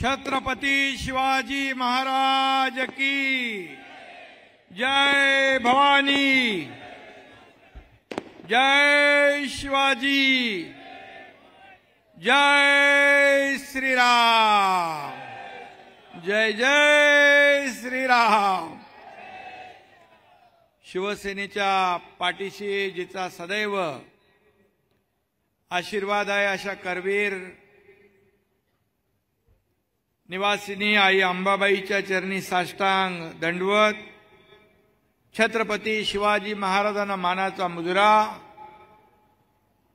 छत्रपती शिवाजी महाराज की जय भवानी, जय शिवाजी, जय श्रीराम, जय जय श्रीराम। शिवसेनेच्या पाठीशी जिचा सदैव आशीर्वाद आहे अशा करवीर निवासिनी आई अंबाबाईच्या चरणी साष्टांग दंडवत छत्रपती शिवाजी महाराजांना मानाचा मुजरा,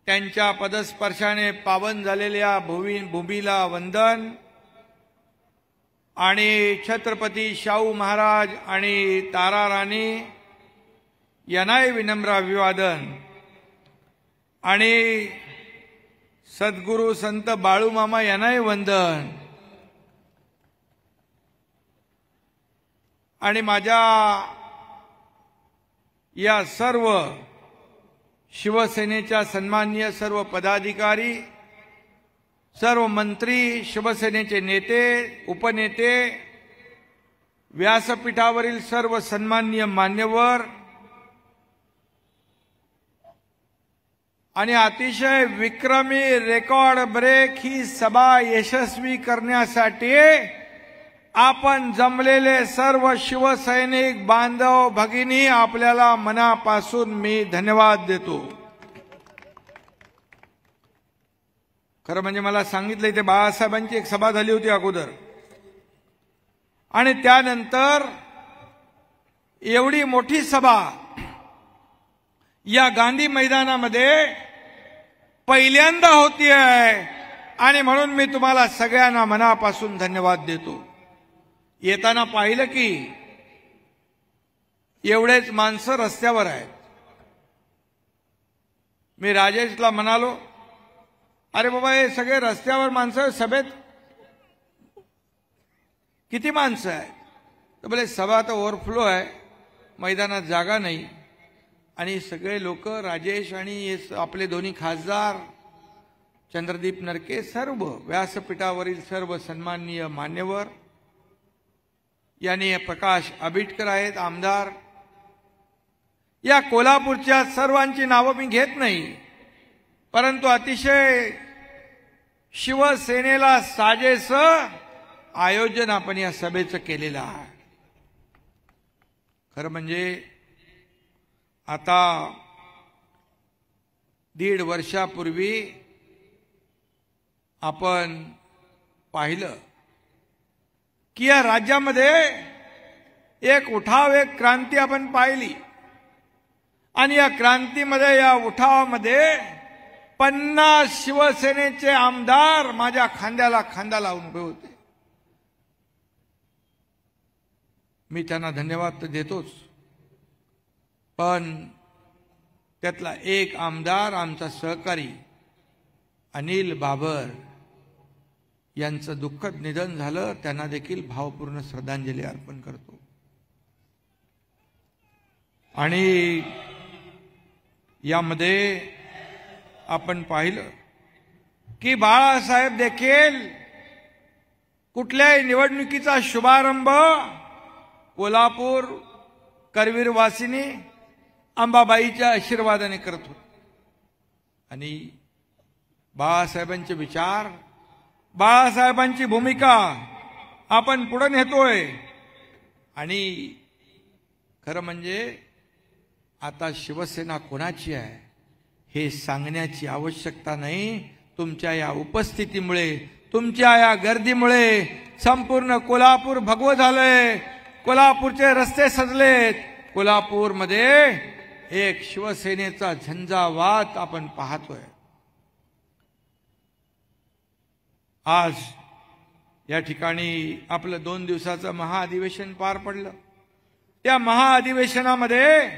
त्यांच्या पदस्पर्शाने पावन झालेल्या भूमीला वंदन आणि छत्रपती शाहू महाराज आणि तारा राणी यांनाही विनम्र अभिवादन आणि सद्गुरू संत बाळूमामा यांनाही वंदन आणि माझ्या या सर्व शिवसेनेच्या सन्माननीय सर्व पदाधिकारी, सर्व मंत्री, शिवसेनेचे नेते, उपनेते, व्यासपीठावरील सर्व सन्माननीय मान्यवर आणि अतिशय विक्रमी रेकॉर्ड ब्रेक ही सभा यशस्वी करण्यासाठी आपण जमलेले सर्व शिवसैनिक बांधव भगिनी आपल्याला मनापासून मी धन्यवाद देतो। खरं म्हणजे मला सांगितलं इथे बाळासाहेबांची एक सभा झाली होती अगोदर आणि त्यानंतर एवढी मोठी सभा या गांधी मैदानामध्ये पहिल्यांदा होती आहे आणि म्हणून मी तुम्हाला सगळ्यांना मनापासून धन्यवाद देतो। येताना पाहिलं की एवढेच माणसं रस्त्यावर आहेत। मी राजेशला म्हणालो, अरे बाबा हे सगळे रस्त्यावर माणसं, सभेत किती माणसं आहेत? तर बोले सभा तर ओव्हरफ्लो आहे, मैदानात जागा नाही आणि सगळे लोक, राजेश आणि आपले दोन्ही खासदार चंद्रदीप नरके, सर्व व्यासपीठावरील सर्व सन्माननीय मान्यवर, यानी प्रकाश आबिटकर आहेत आमदार, या कोल्हापूरच्या सर्वांची नावं मी घेत नाही, परंतु अतिशय शिवसेनेला साजेस आयोजन आपण या सभेचं केलेलं आहे। खरं म्हणजे आता 1.5 वर्षापूर्वी आपण पाहिलं की या राज्यामध्ये एक उठाव, एक क्रांती आपण पाहिली आणि या क्रांतीमध्ये, या उठावामध्ये 50 शिवसेनेचे आमदार माझ्या खांद्याला खांदा लावून उभे होते। मी त्यांना धन्यवाद तर देतोच, पण त्यातला एक आमदार, आमचा सहकारी अनिल बाबर यांचं दुःखद निधन झालं, त्यांना देखील भावपूर्ण श्रद्धांजली अर्पण करतो। आणि यामध्ये आपण पाहिलं की बाळासाहेब देखील कुठल्याही निवडणुकीचा शुभारंभ कोल्हापूर करवीर वासिनी अंबाबाईच्या आशीर्वादाने करत होते आणि बाळासाहेबांचे विचार, बाळासाहेबांची भूमिका आपण पुढे नेतोय। आणि खरं म्हणजे आता शिवसेना कोणाची आहे हे सांगण्याची आवश्यकता नाही। तुमच्या या उपस्थितीमुळे, तुमच्या या गर्दीमुळे संपूर्ण कोल्हापूर भगवं झालंय, कोल्हापूरचे रस्ते सजलेत, कोल्हापूरमध्ये एक शिवसेनेचा झंझावात आपण पाहतोय। आज या ठिकाणी आपलं 2 दिवसाचं महाअधिवेशन पार पडलं। त्या महाअधिवेशनामध्ये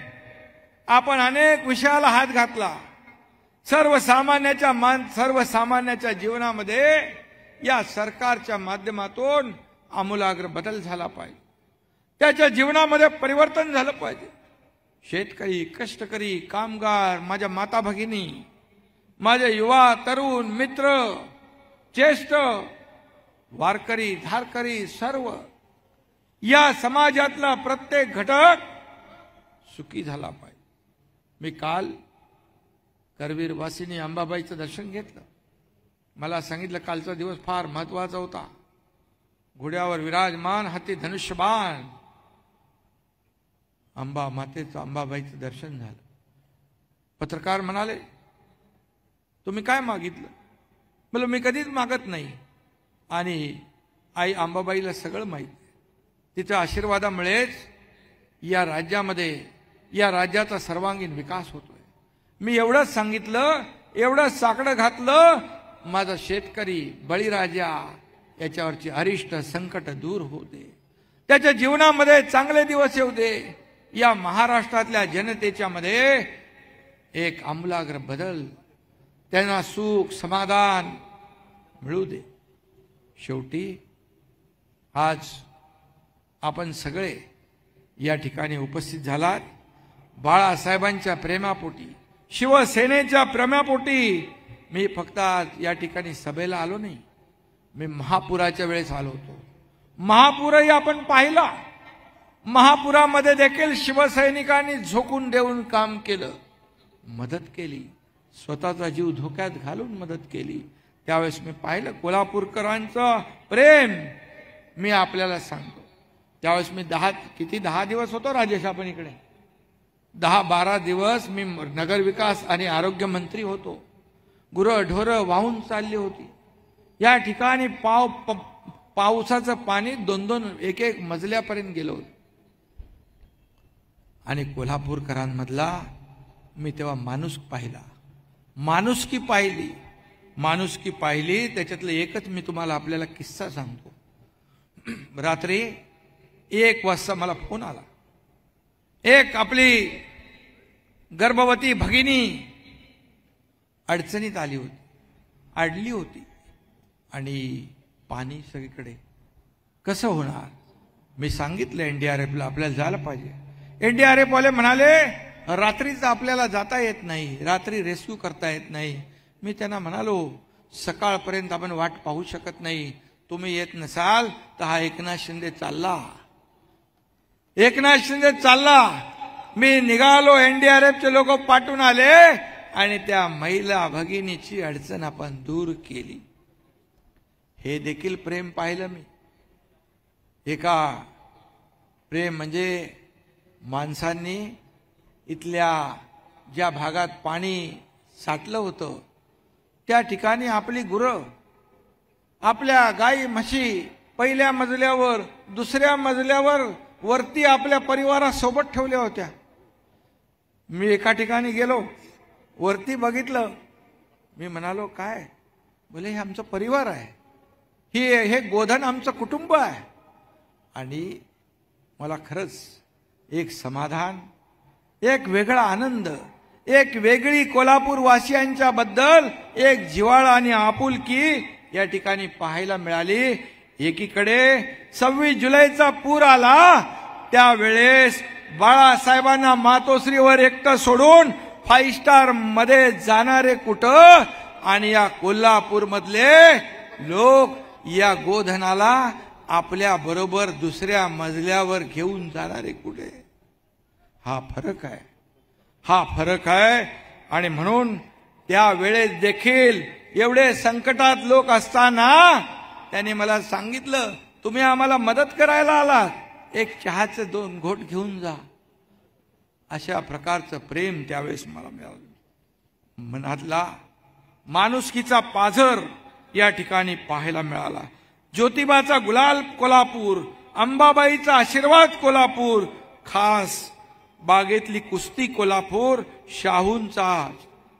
आपण अनेक विषयाला हात घातला। सर्वसामान्याच्या जीवनामध्ये या सरकारच्या माध्यमातून आमूलाग्र बदल झाला पाहिजे, त्याच्या जीवनामध्ये परिवर्तन झालं पाहिजे। शेतकरी, कष्टकरी, कामगार, माझ्या माता भगिनी, माझे युवा तरुण मित्र, ज्येष्ठ वारकरी धारकरी सर्व या समाजातला प्रत्येक घटक सुखी झाला पाहिजे. मी काल करवीर वासिनी अंबाबाईचं दर्शन घेतलं. मला सांगितलं कालचा दिवस फार महत्वाचा होता. घोड्यावर विराजमान हाती धनुष्यबाण अंबा मातेचं अंबाबाईचं दर्शन झालं. पत्रकार म्हणाले तुम्ही काय मागितलं? म्हणलं मी कधीच मागत नाही आणि आई अंबाबाईला सगळं माहिती. तिच्या आशीर्वादामुळेच या राज्यामध्ये या राज्याचा सर्वांगीण विकास होतोय. मी एवढंच सांगितलं, एवढंच साकडं घातलं, माझा शेतकरी बळीराजा याच्यावरची अरिष्ट संकट दूर होऊ दे, त्याच्या जीवनामध्ये चांगले दिवस येऊ दे, या महाराष्ट्रातल्या जनतेच्या मध्ये एक आमूलाग्र बदल, त्यांना सुख समाधान मिळू दे. शेवटी आज आपण सगळे या ठिकाणी उपस्थित झालात बाळासाहेबांच्या प्रेमापोटी, शिवसेनेच्या प्रेमापोटी. मी फक्त आज या ठिकाणी सभेला आलो नाही, मी महापुराच्या वेळेस आलो होतो. महापूरही आपण पाहिला. महापुरामध्ये देखील शिवसैनिकांनी झोकून देऊन काम केलं, मदत केली, स्वतःचा जीव धोक्यात घालून मदत केली. त्यावेळेस मी पाहिलं कोल्हापूरकरांचं प्रेम. मी आपल्याला सांगतो, त्यावेळेस मी 10 दिवस होतो राजेश आपण इकडे, 10-12 दिवस मी नगरविकास आणि आरोग्य मंत्री होतो. गुरं ढोरं वाहून चालली होती. या ठिकाणी पावसाचं पाणी 2-2 एक मजल्यापर्यंत गेलं होतं. आणि कोल्हापूरकरांमधला मी तेव्हा माणूस पाहिला, माणुसकी पाहिली. त्याच्यातलं एकच मी तुम्हाला आपल्याला किस्सा सांगतो. रात्री 1 वाजता मला फोन आला. एक आपली गर्भवती भगिनी अडचणीत आली होती, अडली होती आणि पाणी सगळीकडे, कसं होणार? मी सांगितलं एनडीआरएफला आपल्याला जायला पाहिजे. एनडीआरएफ वाले म्हणाले रात्रीचं आपल्याला जाता येत नाही, रात्री रेस्क्यू करता येत नाही. मी त्यांना म्हणालो सकाळपर्यंत आपण वाट पाहू शकत नाही, तुम्ही येत नसाल तर हा एकनाथ शिंदे चालला. मी निघालो, एनडीआरएफचे लोक पाठवून आले आणि त्या महिला भगिनीची अडचण आपण दूर केली. हे देखील प्रेम पाहिलं मी. एका प्रेम म्हणजे माणसांनी इथल्या ज्या भागात पाणी साठलं होतं त्या ठिकाणी आपली गुरं, आपल्या गाई म्हशी पहिल्या मजल्यावर, दुसऱ्या मजल्यावर, वरती आपल्या परिवारासोबत ठेवल्या होत्या. मी एका ठिकाणी गेलो, वरती बघितलं. मी म्हणालो काय? बोले हे आमचा परिवार आहे, हे गोधन आमचं कुटुंब आहे. आणि मला खरंच एक समाधान, एक वेगळा आनंद, एक वेगळी कोल्हापूर वासियांच्या बद्दल एक जिव्हाळा आणि आपुलकी या ठिकाणी पाहायला मिळाली. एकीकडे 26 जुलैचा पूर आला, त्यावेळेस बाळासाहेबांना मातोश्रीवर एकटं सोडून 5 स्टार मध्ये जाणारे कुठं, आणि या कोल्हापूर मधले लोक या गोधनाला आपल्या बरोबर दुसऱ्या मजल्यावर घेऊन जाणारे कुठे? हा फरक आहे. आणि म्हणून त्या वेळेस देखील एवढे संकटात लोक असताना त्यांनी मला सांगितलं तुम्ही आम्हाला मदत करायला आलात, एक चहाचे 2 घोट घेऊन जा. अशा प्रकारचं प्रेम त्यावेळेस मला मिळालं. मनातला माणुसकीचा पाझर या ठिकाणी पाहायला मिळाला. ज्योतिबाचा गुलाल कोल्हापूर, अंबाबाईचा आशीर्वाद कोल्हापूर, खास बागेतली कुस्ती कोल्हापूर,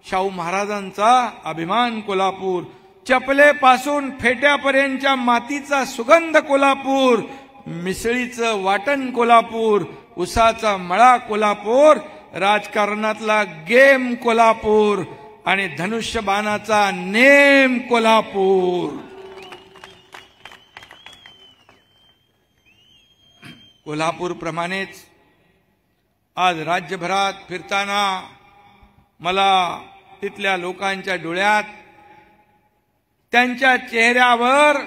शाहू महाराजांचा अभिमान कोल्हापूर, चपलेपासून फेट्यापर्यंतच्या मातीचा सुगंध कोल्हापूर, मिसळीचं वाटण कोल्हापूर, उसाचा मळा कोल्हापूर, राजकारणातला गेम कोल्हापूर आणि धनुष्यबाणाचा नेम कोल्हापूर. कोल्हापूर प्रमाणेच आज राज्यभरात फिरताना मला तिथल्या लोकांच्या डोळ्यात, त्यांच्या चेहऱ्यावर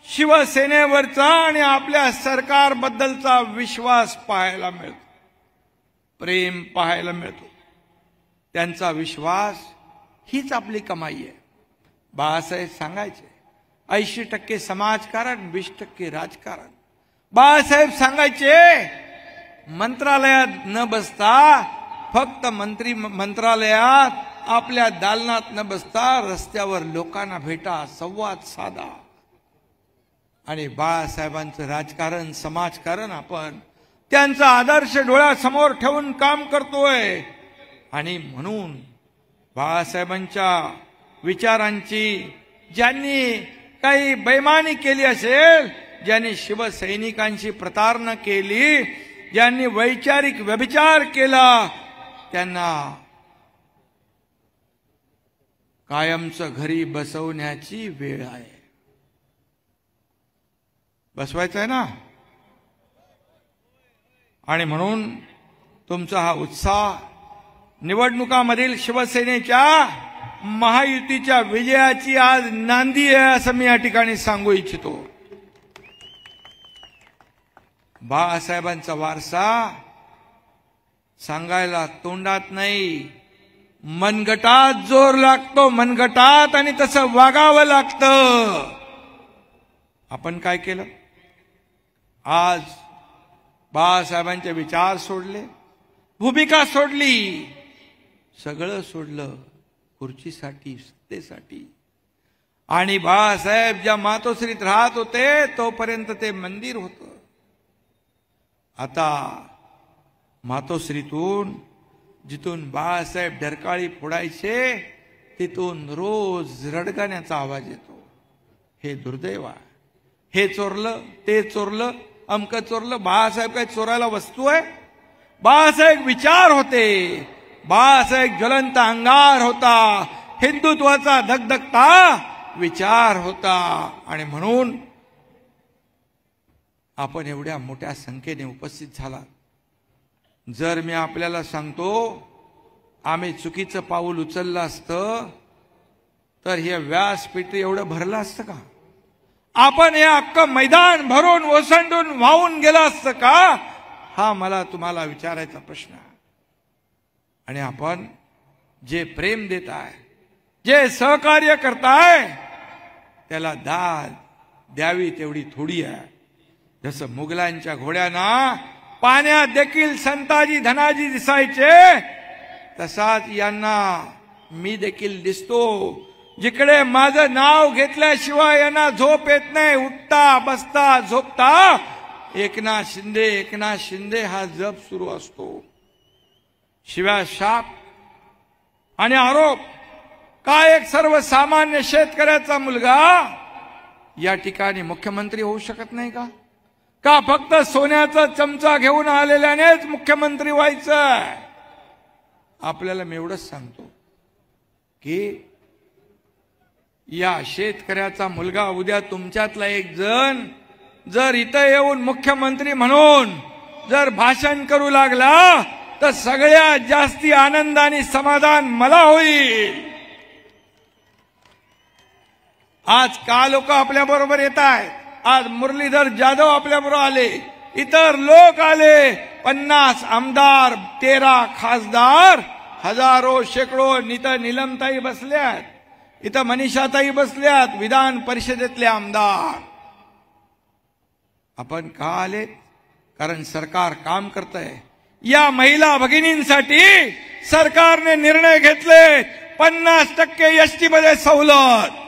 शिवसेनेवरचा आणि आपल्या सरकारबद्दलचा विश्वास पाहायला मिळतो, प्रेम पाहायला मिळतो. त्यांचा विश्वास हीच आपली कमाई आहे. बाळासाहेब सांगायचे 80% समाजकारण, 20% राजकारण. बाळासाहेब सांगायचे मंत्रालयात न बसता, फक्त मंत्रालयात आपल्या दालनात न बसता रस्त्यावर लोकांना भेटा, संवाद साधा. आणि बाळासाहेबांचं राजकारण, समाजकारण आपण त्यांचा आदर्श डोळ्यासमोर ठेवून काम करतोय. आणि म्हणून बाळासाहेबांच्या विचारांची ज्यांनी काही बेईमानी केली असेल, ज्यांनी शिवसैनिकांची प्रतारणा केली, ज्यांनी वैचारिक व्यभिचार केला, त्यांना कायमचं घरी बसवण्याची वेळ आहे. बसवायचं आहे ना. आणि म्हणून तुमचा हा उत्साह निवडणुकामधील शिवसेनेच्या महायुतीच्या विजयाची आज नांदी आहे असं मी या ठिकाणी सांगू इच्छितो. बाळासाहेबांचा वारसा सांगायला तोंडात नाही, मनगटात जोर लागतो, मनगटात. आणि तसं वागावं लागतं. आपण काय केलं? आज बाळासाहेबांचे विचार सोडले, भूमिका सोडली, सगळं सोडलं खुर्चीसाठी, सत्तेसाठी. आणि बाळासाहेब ज्या मातोश्रीत राहत होते तोपर्यंत ते मंदिर होतं. आता मातोश्रीतून, जिथून बाळासाहेब डरकाळी फोडायचे, तिथून रोज रडगाण्याचा आवाज येतो. हे दुर्दैव आहे. हे चोरलं, ते चोरलं, अमकं चोरलं. बाळासाहेब काय चोरायला वस्तू आहे? बाळासाहेब विचार होते. बाळासाहेब ज्वलंत अंगार होता. हिंदुत्वाचा धगधगता विचार होता. आणि म्हणून आपण एवढ्या मोठ्या संख्येने उपस्थित झाला. जर मी आपल्याला सांगतो आम्ही चुकीचं पाऊल उचललं असतं तर हे व्यासपीठ एवढं भरलं असतं का? आपण हे अख्खं मैदान भरून ओसंडून वाहून गेलं असतं का? हा मला तुम्हाला विचारायचा प्रश्न आहे. आणि आपण जे प्रेम देत आहे, जे सहकार्य करताय, त्याला दाद द्यावी तेवढी थोडी आहे. जसं मुघलांच्या घोड्यांना पाण्यात देखील संताजी धनाजी दिसायचे, तसाच यांना मी देखील दिसतो. जिकडे माझं नाव घेतल्याशिवाय यांना झोप येत नाही. उठता बसता झोपता एकनाथ शिंदे, एकनाथ शिंदे हा जप सुरू असतो. शिव्या, शाप आणि आरोप. काय एक सर्वसामान्य शेतकऱ्याचा मुलगा या ठिकाणी मुख्यमंत्री होऊ शकत नाही का? का फक्त सोन्याचा चमचा घेऊन आलेल्यानेच मुख्यमंत्री व्हायचं? आपल्याला मी एवढंच सांगतो की या शेतकऱ्याचा मुलगा उद्या तुमच्यातला एक जण जर इथं येऊन मुख्यमंत्री म्हणून जर भाषण करू लागला तर सगळ्यात जास्ती आनंद आणि समाधान मला होईल. आज का लोक आपल्या बरोबर येत आहेत. आज मुरलीधर जाधव आपल्या बरोबर आले, इतर लोक आले, 50 आमदार, 13 खासदार, हजारो शेकडो. इथं नीलमताई बसल्यात, इथं मनीषाताई बसल्यात, विधान परिषदेतले आमदार. आपण का आले? कारण सरकार काम करतंय. या महिला भगिनींसाठी सरकारने निर्णय घेतले 50% एसटी मध्ये सवलत.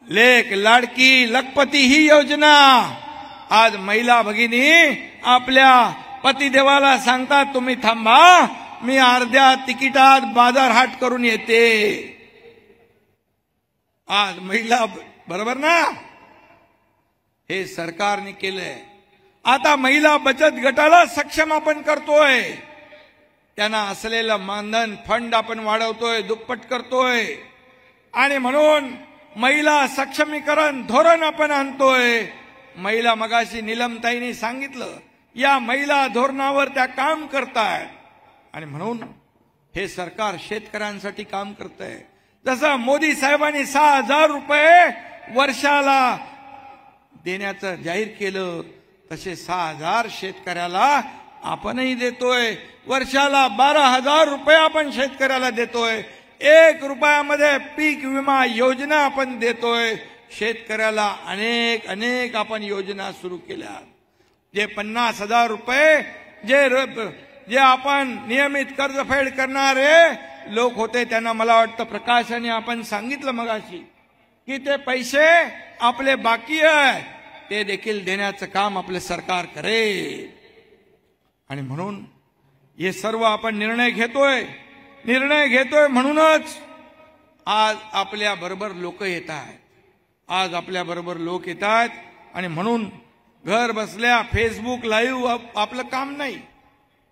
लेक लाडकी लखपती ही योजना. आज महिला भगिनी आपल्या पतिदेवाला सांगतात तुम्ही थांबा, मी अर्ध्या तिकिटात बाजार हाट करून येते. आज महिला बरोबर ना? हे सरकारने केलंय. आता महिला बचत गटाला सक्षम आपण करतोय. त्यांना असलेलं मानधन फंड आपण वाढवतोय, दुप्पट करतोय. आणि म्हणून महिला सक्षमीकरण धोरण आपण आणतोय. महिला, मगाशी नीलमताईंनी सांगितलं, या महिला धोरणावर त्या काम करतायत. आणि म्हणून हे सरकार शेतकऱ्यांसाठी काम करतंय. जसं मोदी साहेबांनी 6,000 रुपये वर्षाला देण्याचं जाहीर केलं तसे 6,000 शेतकऱ्याला आपणही देतोय. वर्षाला 12,000 रुपये आपण शेतकऱ्याला देतोय. 1 रुपयामध्ये पीक विमा योजना आपण देतोय. शेतकऱ्याला अनेक अनेक आपण योजना सुरू केल्या. जे 50,000 रुपये जे आपण नियमित कर्जफेड करणारे लोक होते त्यांना मला वाटतं प्रकाशाने आपण सांगितलं मगाशी की ते पैसे आपले बाकी आहे ते देखील देण्याचं काम आपले सरकार करेल. आणि म्हणून हे सर्व आपण निर्णय घेतोय म्हणूनच आज आपल्या बरोबर लोक येत आहेत. आणि म्हणून घर बसल्या फेसबुक लाईव्ह आपलं काम नाही,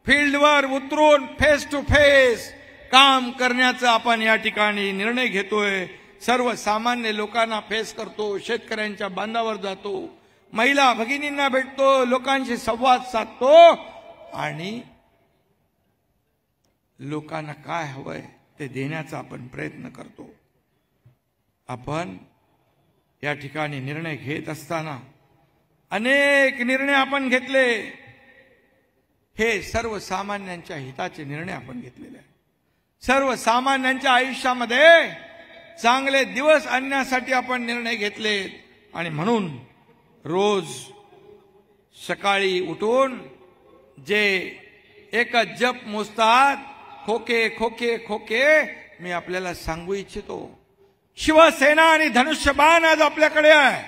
फील्डवर उतरून फेस टू फेस काम करण्याचं आपण या ठिकाणी निर्णय घेतोय. सर्वसामान्य लोकांना फेस करतो, शेतकऱ्यांच्या बांधावर जातो, महिला भगिनींना भेटतो, लोकांशी संवाद साधतो आणि लोकांना काय हवंय ते देण्याचा आपण प्रयत्न करतो. आपण या ठिकाणी निर्णय घेत असताना अनेक निर्णय आपण घेतले. हे सर्वसामान्यांच्या हिताचे निर्णय आपण घेतलेले आहेत. सर्वसामान्यांच्या आयुष्यामध्ये चांगले दिवस आणण्यासाठी आपण निर्णय घेतले. आणि म्हणून रोज सकाळी उठून जे एकच जप मोजतात, खोके खोके खोके, मी आपल्याला सांगू इच्छितो, शिवसेना आणि धनुष्यबाण आज आपल्याकडे आहे.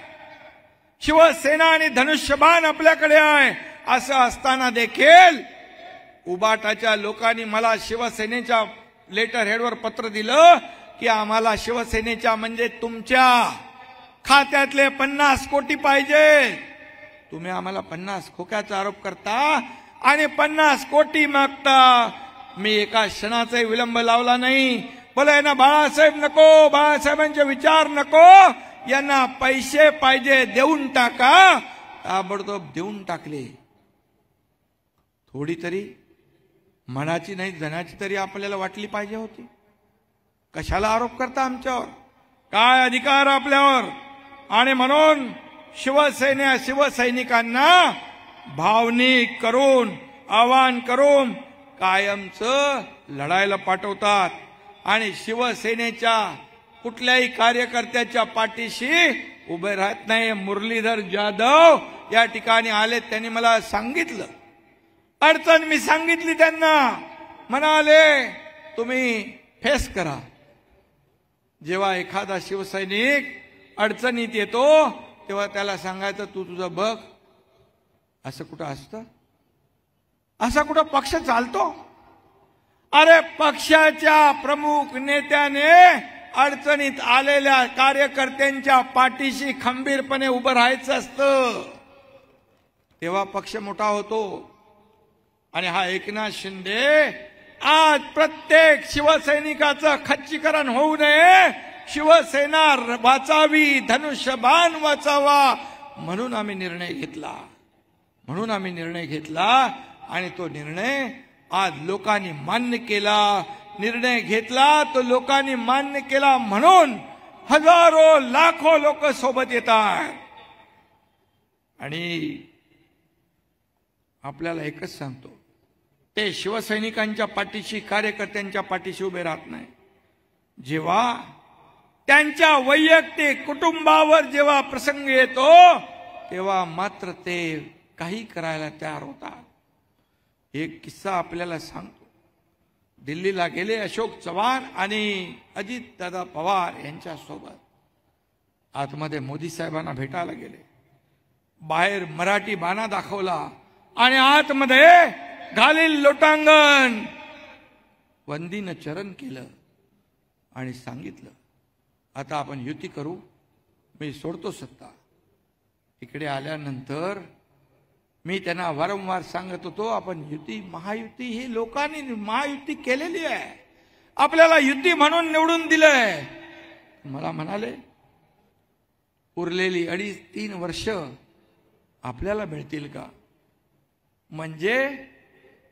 शिवसेना आणि धनुष्यबाण आपल्याकडे आहे. असं असताना देखील उबाटाच्या लोकांनी मला शिवसेनेच्या लेटर हेडवर पत्र दिलं की आम्हाला शिवसेनेच्या म्हणजे तुमच्या खात्यातले 50 कोटी पाहिजे. तुम्ही आम्हाला 50 खोक्याचा आरोप करता आणि 50 कोटी मागता. मी एका क्षणाचाही विलंब लावला नाही. बोला यांना बाळासाहेब नको, बाळासाहेबांचे विचार नको, यांना पैसे पाहिजे देऊन टाका. ताबडतोब देऊन टाकले. थोडी तरी मनाची नाही धनाची तरी आपल्याला वाटली पाहिजे होती. कशाला आरोप करता आमच्यावर? काय अधिकार आपल्यावर? आणि म्हणून शिवसैनिकांना भावनिक करून आवाहन करून कायमचं लढायला पाठवतात. आणि शिवसेनेच्या कुठल्याही कार्यकर्त्याच्या पाठीशी उभे राहत नाही. मुरलीधर जाधव या ठिकाणी आले, त्यांनी मला सांगितलं अडचण, मी सांगितली त्यांना, म्हणाले तुम्ही फेस करा. जेव्हा एखादा शिवसैनिक अडचणीत येतो तेव्हा त्याला सांगायचं तू तुझं बघ. असं कुठं असतं? असा कुठं पक्ष चालतो? अरे पक्षाच्या प्रमुख नेत्याने अडचणीत आलेल्या कार्यकर्त्यांच्या पाठीशी खंबीरपणे उभं राहायचं असतं, तेव्हा पक्ष मोठा होतो. आणि हा एकनाथ शिंदे आज प्रत्येक शिवसैनिकाचं खच्चीकरण होऊ नये, शिवसेना वाचावी, धनुष्यबाण वाचावा, म्हणून आम्ही निर्णय घेतला. आणि तो निर्णय आज लोकांनी मान्य केला. निर्णय घेतला तो लोकांनी मान्य केला म्हणून हजारो लाखो लोक सोबत येतात. आणि आपल्याला एकच सांगतो, ते शिवसैनिकांच्या पाठीशी, कार्यकर्त्यांच्या पाठीशी उभे राहत नाही. जेव्हा त्यांच्या वैयक्तिक कुटुंबावर जेव्हा प्रसंग येतो तेव्हा मात्र ते काही करायला तयार होतात. एक किस्सा आपल्याला सांगतो. दिल्लीला गेले अशोक चव्हाण आणि अजित दादा पवार यांच्या सोबत. आतमध्ये मोदी साहेबांना भेटायला गेले. बाहेर मराठी बाणा दाखवला आणि आतमध्ये घालील लोटांगण वंदीनं चरण केलं आणि सांगितलं आता आपण युती करू, मी सोडतो सत्ता. इकडे आल्यानंतर मी त्यांना वारंवार सांगत होतो आपण युती, महायुती ही लोकांनी महायुती केलेली आहे, आपल्याला युती म्हणून निवडून दिलंय. मला म्हणाले उरलेली 2.5-3 वर्ष आपल्याला मिळतील का? म्हणजे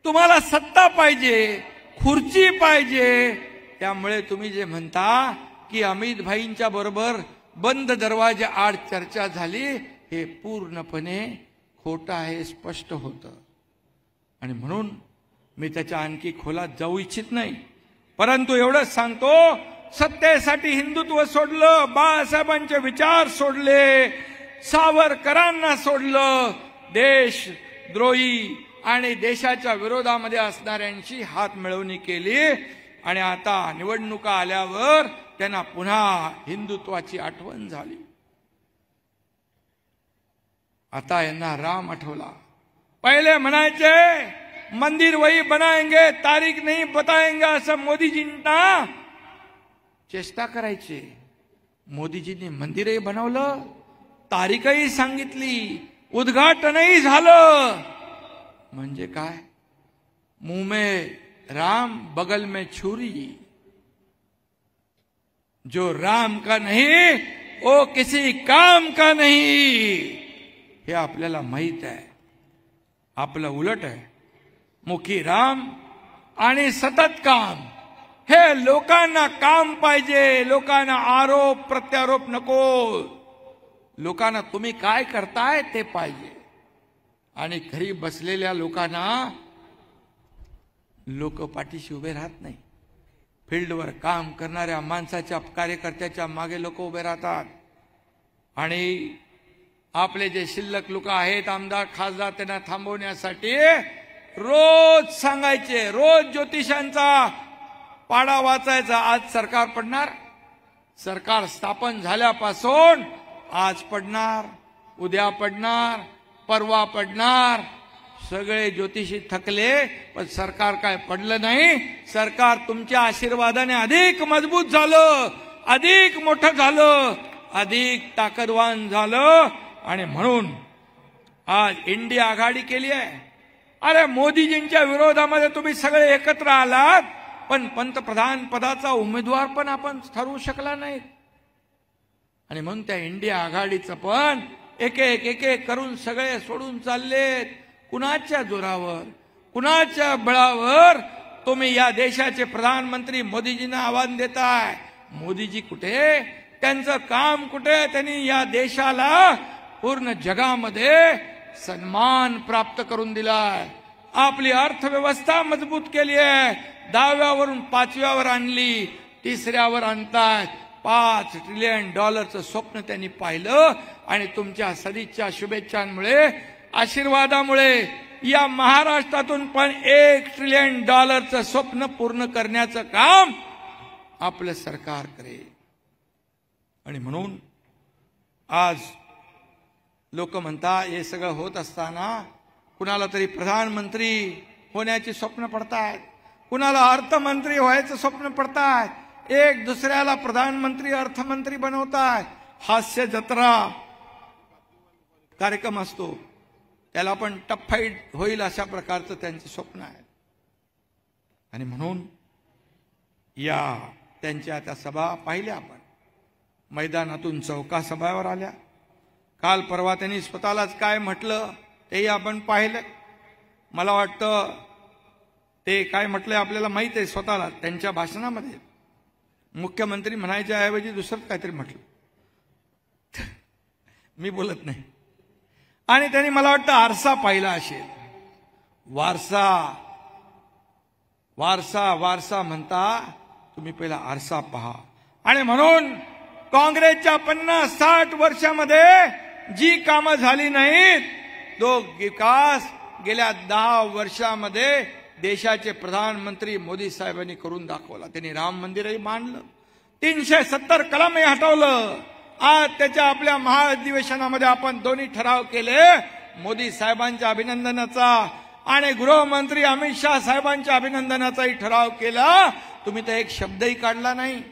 तुम्हाला सत्ता पाहिजे, खुर्ची पाहिजे, त्यामुळे तुम्ही जे म्हणता की अमित भाईंच्या बरोबर बंद दरवाजा आड चर्चा झाली, हे पूर्णपणे खोटं आहे, स्पष्ट होतं. आणि म्हणून मी त्याच्या आणखी खोलात जाऊ इच्छित नाही, परंतु एवढंच सांगतो, सत्तेसाठी हिंदुत्व सोडलं, बाळासाहेबांचे विचार सोडले, सावरकरांना सोडलं, देशद्रोही आणि देशाच्या विरोधामध्ये असणाऱ्यांशी हात मिळवणी केली. आणि आता निवडणुका आल्यावर त्यांना पुन्हा हिंदुत्वाची आठवण झाली. आता यांना राम आठवला. पहिले म्हणायचे मंदिर वही बनाएंगे, तारीख नहीं बताएंगे, असं मोदीजींना चेष्टा करायचे. मोदीजींनी मंदिरही बनवलं, तारीखही सांगितली, उद्घाटनही झालं. म्हणजे काय? मुंह में राम बगल में छुरी. जो राम का नहीं वो किसी काम का नहीं, हे आपल्याला माहित आहे. आपलं उलट आहे, मुखी राम आणि सतत काम. हे लोकांना काम पाहिजे, लोकांना आरोप प्रत्यारोप नको. लोकांना तुम्ही काय करताय ते पाहिजे. आणि घरी बसलेल्या लोकांना लोक पाठीशी उभे राहत नाही. फील्डवर काम करणाऱ्या माणसाच्या, कार्यकर्त्याच्या मागे लोक उभे राहतात. आणि आपले जे शिल्लक लोक आहेत, आमदार खासदार, त्यांना थांबवण्यासाठी रोज सांगायचे, रोज ज्योतिषांचा पाडा वाचायचा. आज सरकार पडणार, सरकार स्थापन झाल्यापासून आज पडणार, उद्या पडणार, परवा पडणार. सगळे ज्योतिषी थकले, पण सरकार काय पडलं नाही. सरकार तुमच्या आशीर्वादाने अधिक मजबूत झालं, अधिक मोठं झालं, अधिक ताकदवान झालं. आणि म्हणून आज इंडिया आघाडी केली आहे. अरे मोदीजींच्या विरोधामध्ये तुम्ही सगळे एकत्र आलात, पण पंतप्रधान पदाचा उमेदवार पण आपण ठरवू शकला नाही. आणि म्हणून त्या इंडिया आघाडीचं पण एक एक करून सगळे सोडून चाललेत. कुणाच्या जोरावर, कुणाच्या बळावर तुम्ही या देशाचे प्रधानमंत्री मोदीजींना आव्हान देताय? मोदीजी कुठे? त्यांचं काम कुठे? त्यांनी या देशाला पूर्ण जगामध्ये सन्मान प्राप्त करून दिलाय. आपली अर्थव्यवस्था मजबूत केली आहे. 10व्यावरून 5व्यावर आणली, 3ऱ्यावर आणतायत. $5 ट्रिलियन स्वप्न त्यांनी पाहिलं. आणि तुमच्या सदिच्छा, शुभेच्छांमुळे, आशीर्वादामुळे या महाराष्ट्रातून पण $1 ट्रिलियन स्वप्न पूर्ण करण्याचं काम आपलं सरकार करेल. आणि म्हणून आज लोक म्हणतात, हे सगळं होत असताना कुणाला तरी प्रधानमंत्री होण्याची स्वप्न पडतायत, कुणाला अर्थमंत्री व्हायचं स्वप्न पडतायत, एक दुसऱ्याला प्रधानमंत्री अर्थमंत्री बनवतायत. हास्य जत्रा कार्यक्रम असतो, त्याला पण टफाईट होईल अशा प्रकारचं त्यांचे स्वप्न आहे. आणि म्हणून या त्यांच्या त्या सभा पाहिल्या आपण, मैदानातून चौका सभावर आल्या. काल परवा त्यांनी स्वतःलाच काय म्हटलं तेही आपण पाहिलं. मला वाटतं ते काय म्हटलंय आपल्याला माहित आहे स्वतःला. त्यांच्या भाषणामध्ये मुख्यमंत्री म्हणायच्या ऐवजी दुसरं काहीतरी म्हटलं, मी बोलत नाही. आणि त्यांनी मला वाटतं आरसा पाहिला असेल. वारसा वारसा वारसा म्हणता, तुम्ही पहिला आरसा पहा. आणि म्हणून काँग्रेसच्या 50-60 वर्षामध्ये जी कामं झाली नाहीत, तो विकास गेल्या 10 वर्षामध्ये देशाचे प्रधानमंत्री मोदी साहेबांनी करून दाखवला. त्यांनी राम मंदिरही बांधलं, 370 कलमही हटवलं. आज त्याच्या आपल्या महाअधिवेशनामध्ये आपण दोन्ही ठराव केले, मोदी साहेबांच्या अभिनंदनाचा आणि गृहमंत्री अमित शाह साहेबांच्या अभिनंदनाचाही ठराव केला. तुम्ही तर एक शब्दही काढला नाही.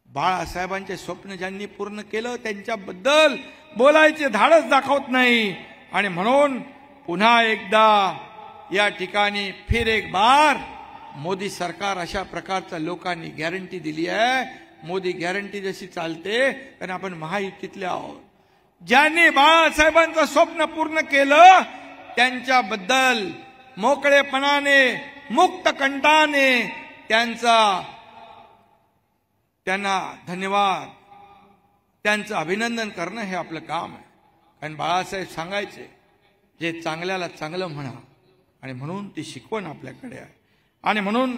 बाळासाहेबांचे स्वप्न ज्यांनी पूर्ण केलं त्यांच्याबद्दल बोलायचे धाडस दाखवत नाही. आणि म्हणून पुन्हा एकदा या ठिकाणी फिर एक बार मोदी सरकार अशा प्रकारचं लोकांनी गॅरंटी दिली आहे. मोदी गॅरंटी जशी चालते, कारण आपण महायुतीतले आहोत. ज्यांनी बाळासाहेबांचं स्वप्न पूर्ण केलं त्यांच्याबद्दल मोकळेपणाने, मुक्त कंठाने त्यांना धन्यवाद, त्यांचं अभिनंदन करणं हे आपलं काम आहे. आणि बाळासाहेब सांगायचे, जे चांगल्याला चांगलं म्हणा, आणि म्हणून ती शिकवण आपल्याकडे आहे. आणि म्हणून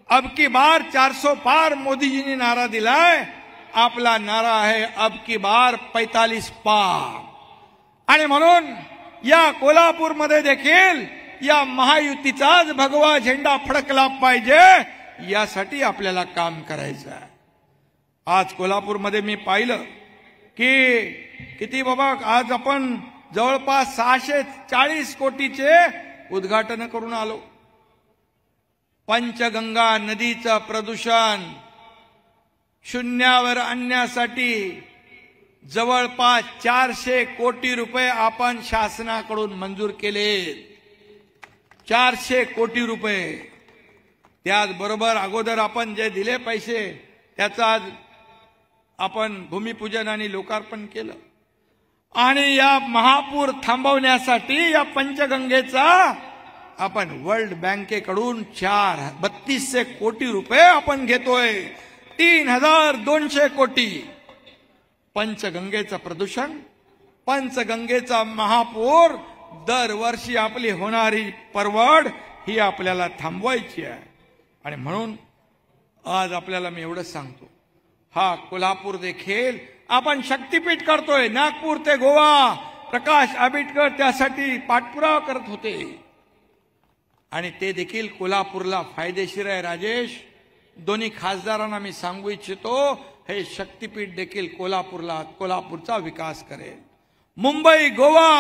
अब की बार 400 पार मोदीजींनी नारा दिलाय. आपला नारा आहे अब की बार 45 पार. आणि म्हणून या कोल्हापूरमध्ये देखील या महायुतीचाच भगवा झेंडा फडकला पाहिजे, यासाठी आपल्याला काम करायचं आहे. आज कोल्हापूरमध्ये मी पाहिलं की किती बाबा, आज आपण जवळपास 640 कोटीचे उद्घाटन करून आलो. पंचगंगा नदीचं प्रदूषण शून्यावर आणण्यासाठी जवळपास 400 कोटी रुपये आपण शासनाकडून मंजूर केले. 400 कोटी रुपये. त्याचबरोबर अगोदर आपण जे दिले पैसे त्याचं आज आपण भूमिपूजन आणि लोकार्पण केलं. आणि या महापूर थांबवण्यासाठी या पंचगंगेचा आपण वर्ल्ड बँकेकडून 3200 कोटी रुपये आपण घेतोय. 3200 कोटी. पंचगंगेचं प्रदूषण, पंचगंगेचा महापूर, दरवर्षी आपली होणारी परवड ही आपल्याला थांबवायची आहे. आणि म्हणून आज आपल्याला मी एवढंच सांगतो, हा कोल्हापूर देखील आपण शक्तीपीठ करतोय. नागपूर ते गोवा प्रकाश आंबेडकर त्यासाठी पाठपुरावा करत होते, आणि ते देखील कोल्हापूरला फायदेशीर आहे. राजेश, दोन्ही खासदारांना मी सांगू इच्छितो, हे शक्तीपीठ देखील कोल्हापूरचा विकास करेल. मुंबई गोवा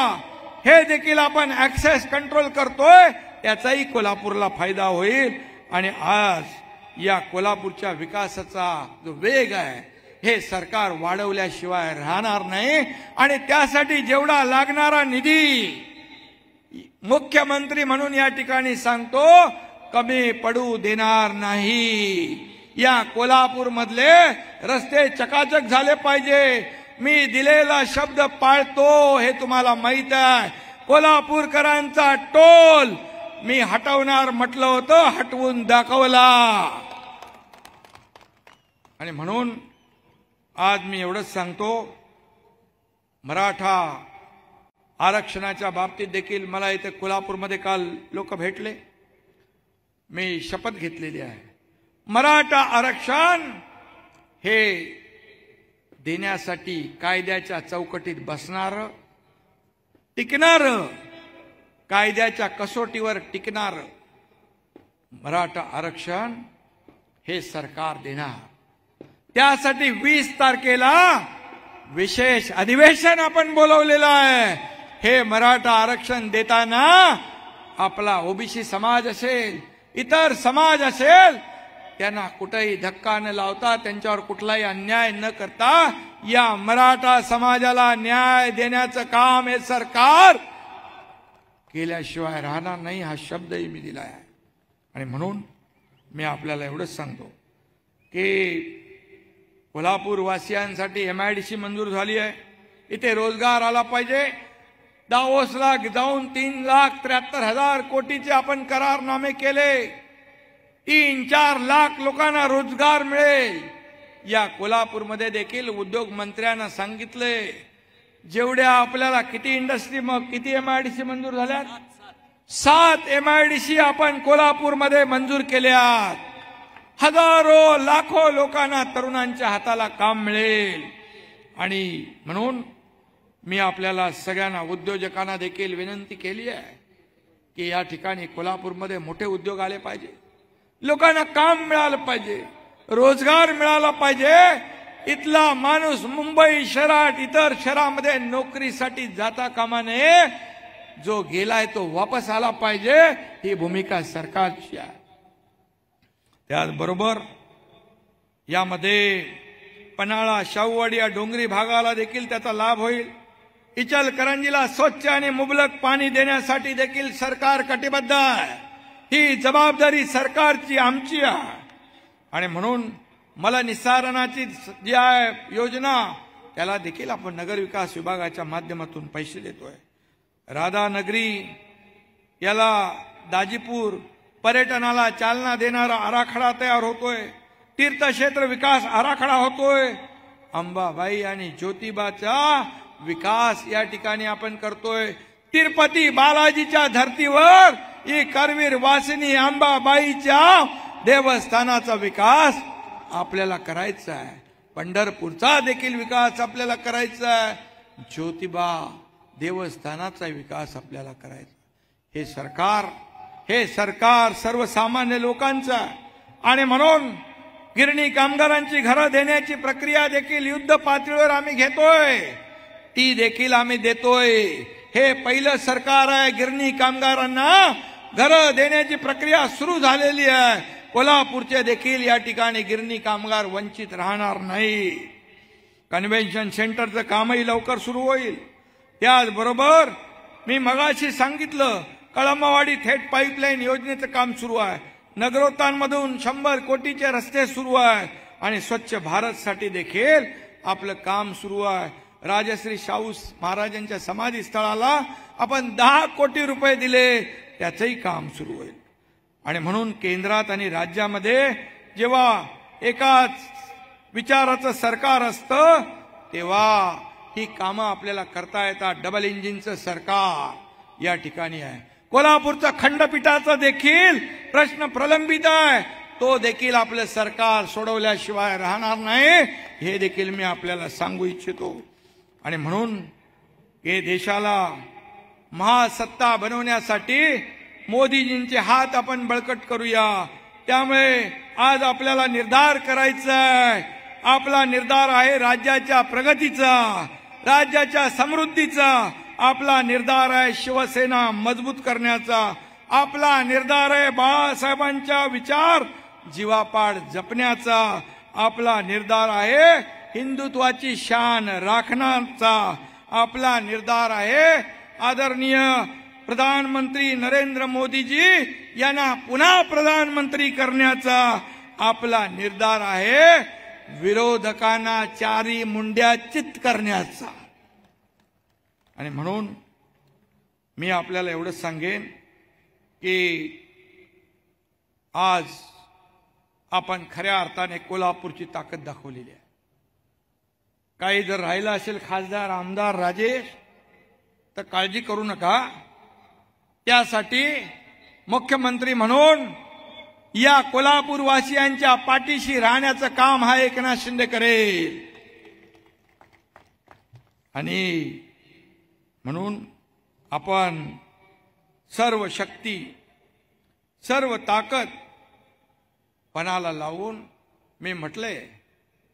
हे देखील आपण ऍक्सेस कंट्रोल करतोय, त्याचाही कोल्हापूरला फायदा होईल. आणि आज या कोल्हापूरच्या विकासाचा जो वेग आहे हे सरकार वाढवल्याशिवाय राहणार नाही. आणि त्यासाठी जेवढा लागणारा निधी मुख्यमंत्री म्हणून या ठिकाणी सांगतो, कमी पडू देणार नाही. या कोल्हापूर मधले रस्ते चकाचक झाले पाहिजे. मी दिलेला शब्द पाळतो हे तुम्हाला माहित आहे. कोल्हापूरकरांचा टोल मी हटवणार म्हटलं होतं, हटवून दाखवला. आणि म्हणून आज मी एवढंच सांगतो, मराठा आरक्षणाच्या बाबतीत देखील मला इथे कोल्हापूरमध्ये काल लोक भेटले. मी शपथ घेतलेली आहे, मराठा आरक्षण हे देण्यासाठी कायद्याच्या चौकटीत बसणार, टिकणार, कायद्याच्या कसोटीवर टिकणार मराठा आरक्षण हे सरकार देणार. त्यासाठी 20 तारखेला विशेष अधिवेशन आपण बोलवलेलं आहे. हे मराठा आरक्षण देताना आपला ओबीसी समाज असेल, इतर समाज असेल, त्यांना कुठेही धक्का न लावता, त्यांच्यावर कुठलाही अन्याय न करता या मराठा समाजाला न्याय देण्याचं काम हे सरकार केल्याशिवाय राहणार नाही, हा शब्दही मी दिला आहे. आणि म्हणून मी आपल्याला एवढंच सांगतो की कोल्हापूर वासियांसाठी MIDC मंजूर झाली आहे. इथे रोजगार आला पाहिजे. दावोसला जाऊन 3,73,000 कोटीचे आपण करारनामे केले. 3-4 लाख लोकांना रोजगार मिळेल. या कोल्हापूरमध्ये देखील उद्योग मंत्र्यांना सांगितले, जेवढ्या आपल्याला किती इंडस्ट्री, मग किती MIDC मंजूर झाल्यात? 7 MIDC आपण कोल्हापूरमध्ये मंजूर केल्यात. हजारो लाखो लोकांना, तरुणांच्या हाताला काम मिळेल. आणि म्हणून मी आपल्याला सगळ्यांना, उद्योजकांना देखील विनंती केली आहे की या ठिकाणी कोल्हापूरमध्ये मोठे उद्योग आले पाहिजे, लोकांना काम मिळालं पाहिजे, रोजगार मिळाला पाहिजे. इथला माणूस मुंबई शहरात, इतर शहरामध्ये नोकरीसाठी जाता कामा नये. जो गेलाय तो वापस आला पाहिजे, ही भूमिका सरकारची आहे. त्याचबरोबर यामध्ये पन्हाळा, शाहूवाडी या डोंगरी भागाला देखील त्याचा लाभ होईल. इचलकरंजीला स्वच्छ आणि मुबलक पाणी देण्यासाठी देखील सरकार कटिबद्ध आहे. ही जबाबदारी सरकारची, आमची आहे. आणि म्हणून मला निस्सारणाची जी आहे योजना, त्याला देखील आपण नगर विकास विभागाच्या माध्यमातून पैसे देतोय. राधानगरी याला, दाजीपूर पर्यटनाला चालना देणारा आराखडा तयार होतोय. तीर्थक्षेत्र विकास आराखडा होतोय. अंबाबाई आणि ज्योतिबाच्या विकास या ठिकाणी आपण करतोय। तिरुपती बालाजीच्या धर्तीवर ही करवीर वासिनी अंबाबाईच्या देवस्थानाचा विकास आपल्याला करायचा आहे। पंढरपूरचा देखील विकास आपल्याला करायचा आहे। ज्योतिबा देवस्थानाचा विकास आपल्याला करायचा। हे सरकार सर्वसामान्य लोकांचं आहे आणि म्हणून गिरणी कामगारांची घरं देण्याची प्रक्रिया देखील युद्ध पातळीवर आम्ही घेतोय, ती देखील आम्ही देतोय। हे पहिलं सरकार आहे, गिरणी कामगारांना घरं देण्याची प्रक्रिया सुरू झालेली आहे। कोल्हापूरचे देखील या ठिकाणी गिरणी कामगार वंचित राहणार नाही। कन्व्हेन्शन सेंटरचं कामही लवकर सुरू होईल। त्याचबरोबर मी मगाशी सांगितलं, कळंबवाडी थेट पाईपलाईन योजनेचं काम सुरू आहे। नगरोत्थानमधून 100 कोटीचे रस्ते सुरू आहे आणि स्वच्छ भारतसाठी देखील आपलं काम सुरू आहे। राजश्री शाहू महाराजांच्या समाधी स्थळाला आपण 10 कोटी रुपये दिले, त्याचंही काम सुरू होईल। आणि म्हणून केंद्रात आणि राज्यामध्ये जेव्हा एकाच विचाराचं सरकार असतं तेव्हा ही कामं आपल्याला करता येतात। डबल इंजिनचं सरकार या ठिकाणी आहे। कोल्हापूरचा खंडपीठाचा देखील प्रश्न प्रलंबित आहे, तो देखील आपलं सरकार सोडवल्याशिवाय राहणार नाही, हे देखील मी आपल्याला सांगू इच्छितो। आणि म्हणून हे देशाला महासत्ता बनवण्यासाठी मोदीजींचे हात आपण बळकट करूया। त्यामुळे आज आपल्याला निर्धार करायचा आहे। आपला निर्धार आहे राज्याच्या प्रगतीचा, राज्याच्या समृद्धीचा। आपला निर्धार आहे शिवसेना मजबूत करण्याचा। आपला निर्धार आहे बाळासाहेबांच्या विचार जीवापाड जपण्याचा। आपला निर्धार आहे हिंदुत्वाची शान राखण्याचा। आपला निर्धार आहे आदरणीय प्रधानमंत्री नरेंद्र मोदीजी यांना पुन्हा प्रधानमंत्री करण्याचा। आपला निर्धार आहे विरोधकांना चारी मुंड्या चित करण्याचा। आणि म्हणून मी आपल्याला एवढंच सांगेन की आज आपण खऱ्या अर्थाने कोल्हापूरची ताकद दाखवलेली आहे। काही जर राहिला असेल खासदार आमदार राजेश तर काळजी करू नका। त्यासाठी मुख्यमंत्री म्हणून या कोल्हापूर वासियांच्या पाठीशी राहण्याचं काम हा एकनाथ शिंदे करेल। आणि म्हणून आपण सर्व शक्ती सर्व ताकद पणाला लावून मी म्हटले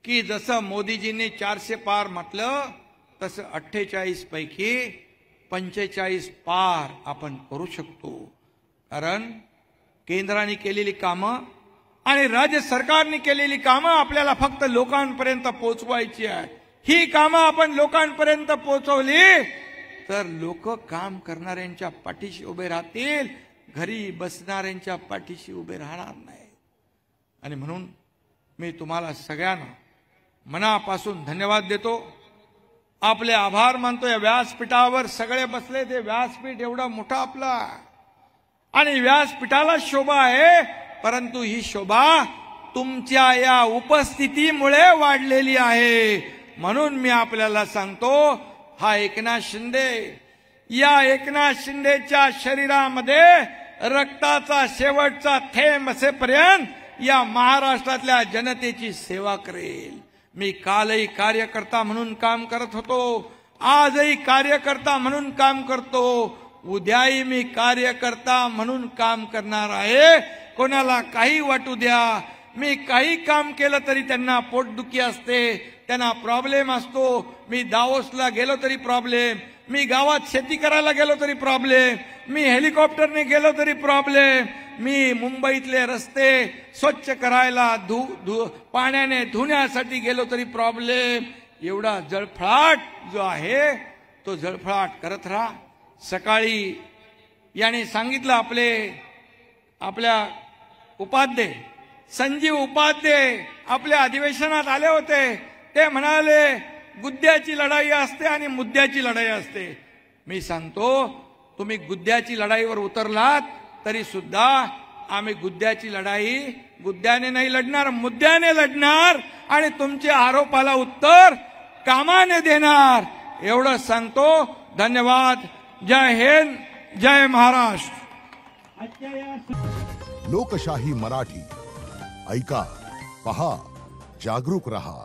की जसं मोदीजींनी 400 पार म्हटलं तसं 48 पैकी 45 पार आपण करू शकतो। कारण केंद्राने केलेली कामं आणि राज्य सरकारने केलेली कामं आपल्याला फक्त लोकांपर्यंत पोहोचवायची आहे। ही कामं आपण लोकांपर्यंत पोहोचवली तर लोक काम करणाऱ्यांच्या पाठीशी उभे राहतील, घरी बसणाऱ्यांच्या पाठीशी उभे राहणार नाही। आणि म्हणून मी तुम्हाला सगळ्यांना मनापासून धन्यवाद देतो, आपले आभार मानतो। या व्यासपीठावर सगळे बसले, ते व्यासपीठ एवढा मोठा आपला आणि व्यासपीठाला शोभा आहे, परंतु ही शोभा तुमच्या या उपस्थितीमुळे वाढलेली आहे। म्हणून मी आपल्याला सांगतो, हा एकनाथ शिंदे, या एकनाथ शिंदेच्या शरीरामध्ये रक्ताचा शेवटचा थेंब असेपर्यंत या महाराष्ट्रातल्या जनतेची सेवा करेल। मी कालही कार्यकर्ता म्हणून काम करत होतो, आजही कार्यकर्ता म्हणून काम करतो, उद्याही मी कार्यकर्ता म्हणून काम करणार आहे। कोणाला काही वाटू द्या, मी काही काम केलं तरी त्यांना पोटदुखी असते, त्यांना प्रॉब्लेम असतो। मी दावोसला गेलो तरी प्रॉब्लेम, मी गावात शेती करायला गेलो तरी प्रॉब्लेम, मी हेलिकॉप्टरने गेलो तरी प्रॉब्लेम, मी मुंबईतले रस्ते स्वच्छ करायला पाण्याने धुण्यासाठी गेलो तरी प्रॉब्लेम। एवढा जळफळाट जो आहे तो जळफळाट करत राहा। सकाळी याने सांगितलं, आपल्या उपाध्ये संजीव उपाध्ये आपल्या अधिवेशनात आले होते, ते म्हणाले गुद्द्याची लढाई असते आणि मुद्द्याची लढाई असते। मी सांगतो, तुम्ही गुद्द्याची लढाईवर उतरलात तरी सुद्धा आम्ही गुद्द्याची लढाई गुद्द्याने नाही लढणार, मुद्द्याने लढणार आणि तुमच्या आरोपाला उत्तर कामाने देणार। एवढंच सांगतो. धन्यवाद. जय हिंद, जय महाराष्ट्र. लोकशाही मराठी ऐका, पहा, जागरूक रहा.